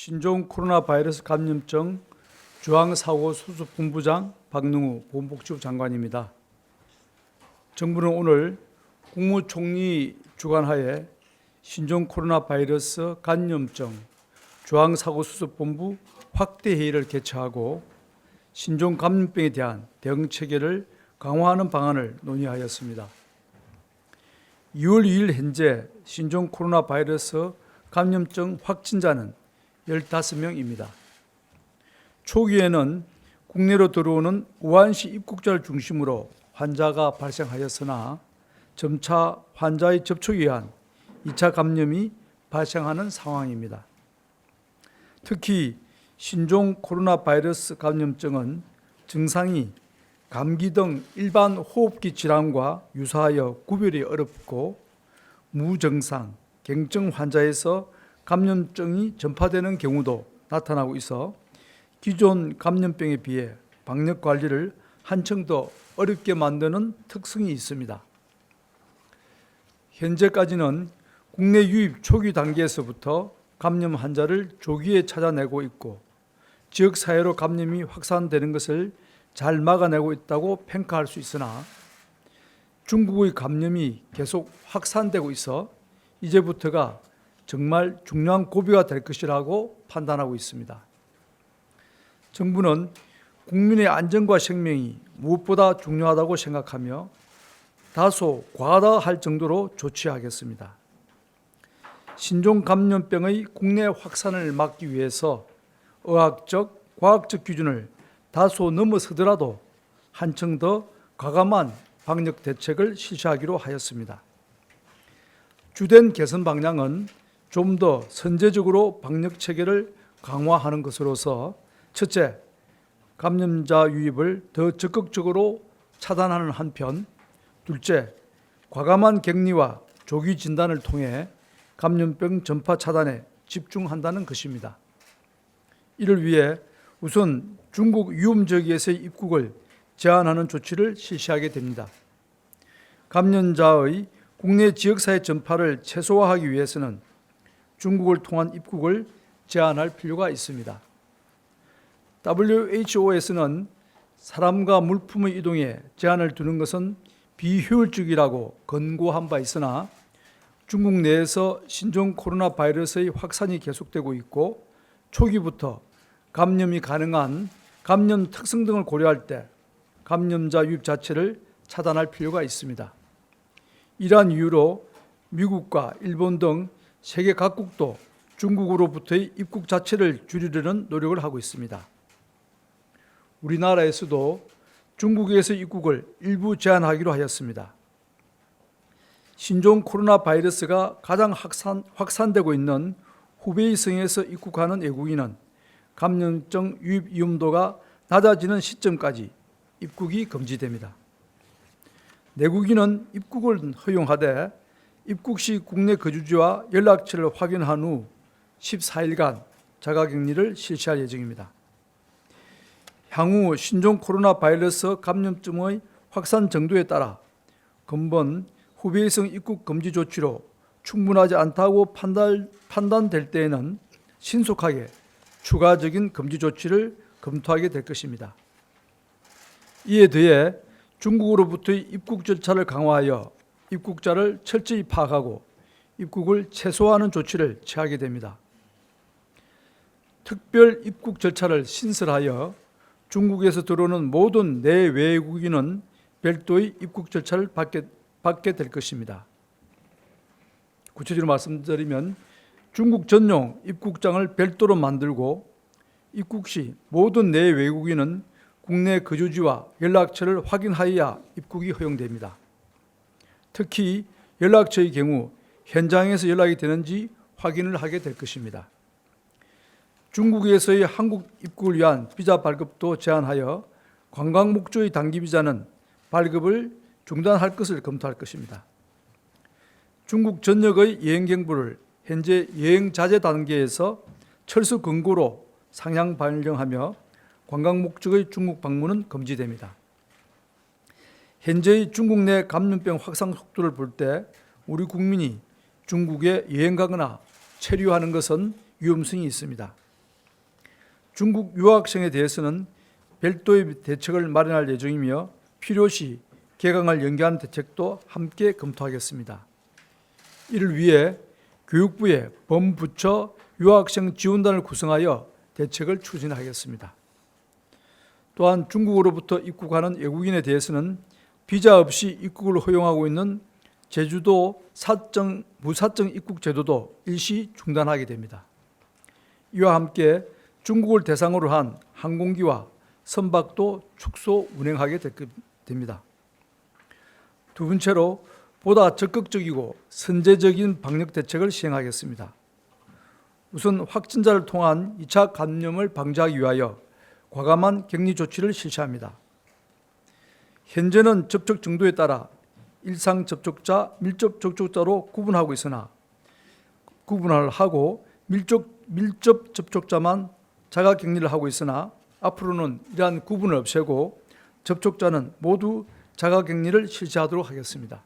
신종 코로나 바이러스 감염증 중앙사고수습본부장 박능우 보건복지부 장관입니다. 정부는 오늘 국무총리 주관하에 신종 코로나 바이러스 감염증 중앙사고수습본부 확대 회의를 개최하고 신종 감염병에 대한 대응 체계를 강화하는 방안을 논의하였습니다. 2월 2일 현재 신종 코로나 바이러스 감염증 확진자는 15명입니다. 초기에는 국내로 들어오는 우한시 입국자를 중심으로 환자가 발생하였으나 점차 환자의 접촉에 의한 2차 감염이 발생하는 상황입니다. 특히 신종 코로나 바이러스 감염증은 증상이 감기 등 일반 호흡기 질환과 유사하여 구별이 어렵고 무증상, 갱증 환자에서 감염증이 전파되는 경우도 나타나고 있어 기존 감염병에 비해 방역 관리를 한층 더 어렵게 만드는 특성이 있습니다. 현재까지는 국내 유입 초기 단계에서부터 감염 환자를 조기에 찾아내고 있고 지역사회로 감염이 확산되는 것을 잘 막아내고 있다고 평가할 수 있으나 중국의 감염이 계속 확산되고 있어 이제부터가 정말 중요한 고비가 될 것이라고 판단하고 있습니다. 정부는 국민의 안전과 생명이 무엇보다 중요하다고 생각하며 다소 과하다 할 정도로 조치하겠습니다. 신종 감염병의 국내 확산을 막기 위해서 의학적, 과학적 기준을 다소 넘어서더라도 한층 더 과감한 방역 대책을 실시하기로 하였습니다. 주된 개선 방향은 좀 더 선제적으로 방역 체계를 강화하는 것으로서 첫째, 감염자 유입을 더 적극적으로 차단하는 한편 둘째, 과감한 격리와 조기 진단을 통해 감염병 전파 차단에 집중한다는 것입니다. 이를 위해 우선 중국 위험 지역에서의 입국을 제한하는 조치를 실시하게 됩니다. 감염자의 국내 지역사회 전파를 최소화하기 위해서는 중국을 통한 입국을 제한할 필요가 있습니다. WHO에서는 사람과 물품의 이동에 제한을 두는 것은 비효율적이라고 권고한 바 있으나 중국 내에서 신종 코로나 바이러스의 확산이 계속되고 있고 초기부터 감염이 가능한 감염 특성 등을 고려할 때 감염자 유입 자체를 차단할 필요가 있습니다. 이러한 이유로 미국과 일본 등 세계 각국도 중국으로부터의 입국 자체를 줄이려는 노력을 하고 있습니다. 우리나라에서도 중국에서 입국을 일부 제한하기로 하였습니다. 신종 코로나 바이러스가 가장 확산되고 있는 후베이성에서 입국하는 외국인은 감염증 유입 위험도가 낮아지는 시점까지 입국이 금지됩니다. 내국인은 입국을 허용하되 입국 시 국내 거주지와 연락처를 확인한 후 14일간 자가격리를 실시할 예정입니다. 향후 신종 코로나 바이러스 감염증의 확산 정도에 따라 근본 후베이성 입국 금지 조치로 충분하지 않다고 판단될 때에는 신속하게 추가적인 금지 조치를 검토하게 될 것입니다. 이에 더해 중국으로부터의 입국 절차를 강화하여 입국자를 철저히 파악하고 입국을 최소화하는 조치를 취하게 됩니다. 특별 입국 절차를 신설하여 중국에서 들어오는 모든 내외국인은 별도의 입국 절차를 받게 될 것입니다. 구체적으로 말씀드리면 중국 전용 입국장을 별도로 만들고 입국 시 모든 내외국인은 국내 거주지와 연락처를 확인하여야 입국이 허용됩니다. 특히 연락처의 경우 현장에서 연락이 되는지 확인을 하게 될 것입니다. 중국에서의 한국 입국을 위한 비자 발급도 제한하여 관광 목적의 단기 비자는 발급을 중단할 것을 검토할 것입니다. 중국 전역의 여행 경보를 현재 여행 자제 단계에서 철수 권고로 상향 변경하며 관광 목적의 중국 방문은 금지됩니다. 현재의 중국 내 감염병 확산 속도를 볼 때 우리 국민이 중국에 여행 가거나 체류하는 것은 위험성이 있습니다. 중국 유학생에 대해서는 별도의 대책을 마련할 예정이며 필요시 개강을 연기하는 대책도 함께 검토하겠습니다. 이를 위해 교육부에 범부처 유학생 지원단을 구성하여 대책을 추진하겠습니다. 또한 중국으로부터 입국하는 외국인에 대해서는 비자 없이 입국을 허용하고 있는 제주도 무사증 입국 제도도 일시 중단하게 됩니다. 이와 함께 중국을 대상으로 한 항공기와 선박도 축소 운행하게 됩니다. 두 번째로 보다 적극적이고 선제적인 방역 대책을 시행하겠습니다. 우선 확진자를 통한 2차 감염을 방지하기 위하여 과감한 격리 조치를 실시합니다. 현재는 접촉 정도에 따라 일상 접촉자, 밀접 접촉자로 구분을 하고 밀접 접촉자만 자가 격리를 하고 있으나 앞으로는 이러한 구분을 없애고 접촉자는 모두 자가 격리를 실시하도록 하겠습니다.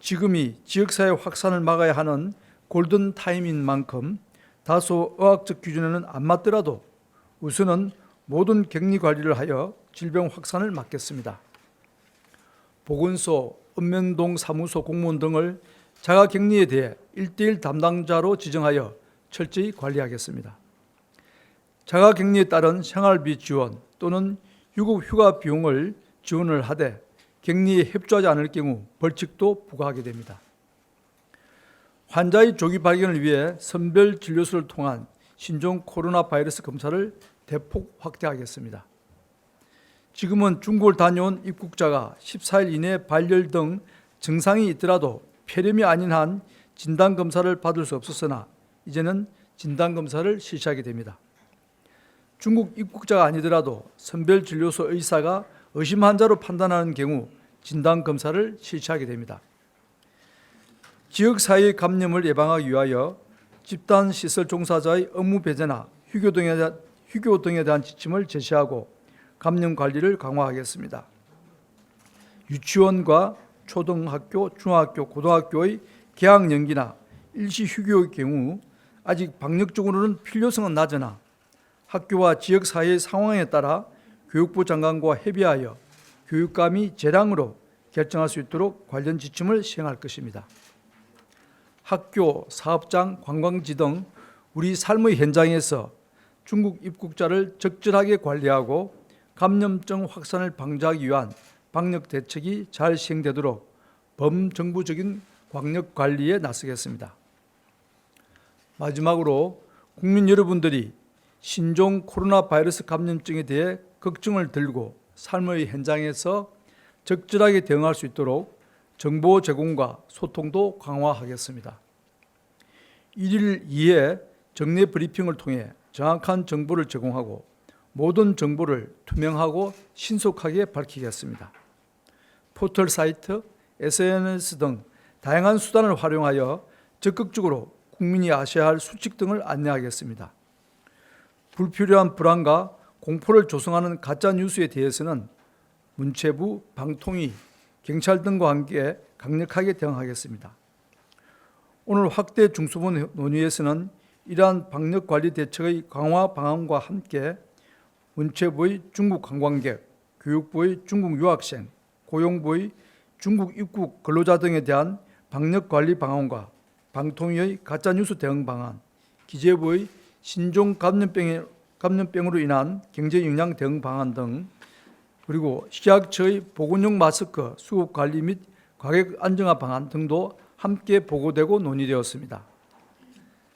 지금이 지역사회 확산을 막아야 하는 골든 타임인 만큼 다소 의학적 기준에는 안 맞더라도 우선은 모든 격리 관리를 하여 질병 확산을 막겠습니다. 보건소, 읍면동 사무소 공무원 등을 자가 격리에 대해 1:1 담당자로 지정하여 철저히 관리하겠습니다. 자가 격리에 따른 생활비 지원 또는 유급 휴가 비용을 지원을 하되 격리에 협조하지 않을 경우 벌칙도 부과하게 됩니다. 환자의 조기 발견을 위해 선별진료소를 통한 신종 코로나 바이러스 검사를 대폭 확대하겠습니다. 지금은 중국을 다녀온 입국자가 14일 이내 발열 등 증상이 있더라도 폐렴이 아닌 한 진단검사를 받을 수 없었으나 이제는 진단검사를 실시하게 됩니다. 중국 입국자가 아니더라도 선별진료소 의사가 의심 환자로 판단하는 경우 진단검사를 실시하게 됩니다. 지역사회의 감염을 예방하기 위하여 집단시설 종사자의 업무 배제나 휴교 등에 대한 지침을 제시하고 감염 관리를 강화하겠습니다. 유치원과 초등학교, 중학교, 고등학교의 개학 연기나 일시 휴교의 경우 아직 방역적으로는 필요성은 낮으나 학교와 지역사회의 상황에 따라 교육부 장관과 협의하여 교육감이 재량으로 결정할 수 있도록 관련 지침을 시행할 것입니다. 학교, 사업장, 관광지 등 우리 삶의 현장에서 중국 입국자를 적절하게 관리하고 감염증 확산을 방지하기 위한 방역 대책이 잘 시행되도록 범정부적인 방역 관리에 나서겠습니다. 마지막으로 국민 여러분들이 신종 코로나 바이러스 감염증에 대해 걱정을 들고 삶의 현장에서 적절하게 대응할 수 있도록 정보 제공과 소통도 강화하겠습니다. 1일 2회 정례 브리핑을 통해 정확한 정보를 제공하고 모든 정보를 투명하고 신속하게 밝히겠습니다. 포털 사이트, SNS 등 다양한 수단을 활용하여 적극적으로 국민이 아셔야 할 수칙 등을 안내하겠습니다. 불필요한 불안과 공포를 조성하는 가짜뉴스에 대해서는 문체부, 방통위, 경찰 등과 함께 강력하게 대응하겠습니다. 오늘 확대 중수부 논의에서는 이러한 방역관리 대책의 강화 방안과 함께 문체부의 중국 관광객, 교육부의 중국 유학생, 고용부의 중국 입국 근로자 등에 대한 방역관리 방안과 방통위의 가짜뉴스 대응 방안, 기재부의 신종 감염병으로 인한 경제영향 대응 방안 등 그리고 식약처의 보건용 마스크 수급 관리 및 가격 안정화 방안 등도 함께 보고되고 논의되었습니다.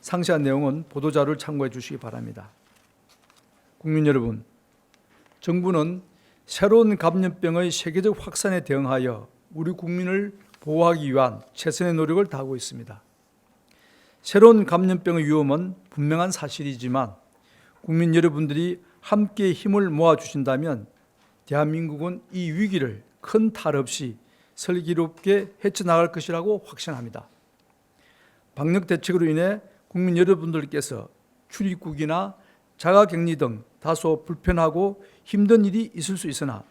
상세한 내용은 보도자료를 참고해 주시기 바랍니다. 국민 여러분, 정부는 새로운 감염병의 세계적 확산에 대응하여 우리 국민을 보호하기 위한 최선의 노력을 다하고 있습니다. 새로운 감염병의 위험은 분명한 사실이지만 국민 여러분들이 함께 힘을 모아주신다면 대한민국은 이 위기를 큰 탈 없이 슬기롭게 헤쳐나갈 것이라고 확신합니다. 방역 대책으로 인해 국민 여러분들께서 출입국이나 자가격리 등 다소 불편하고 힘든 일이 있을 수 있으나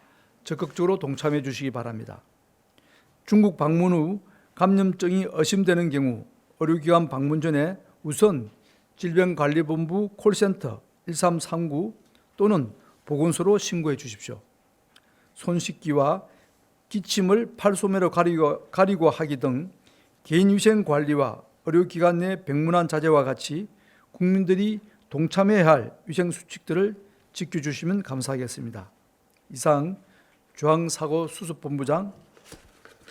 적극적으로 동참해 주시기 바랍니다. 중국 방문 후 감염증이 의심되는 경우 의료기관 방문 전에 우선 질병관리본부 콜센터 1339 또는 보건소로 신고해 주십시오. 손 씻기와 기침을 팔소매로 가리고 하기 등 개인위생 관리와 의료기관 내 병문안 자제와 같이 국민들이 동참해야 할 위생수칙들을 지켜주시면 감사하겠습니다. 이상 중앙사고수습본부장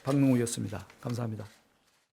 박능우였습니다. 감사합니다.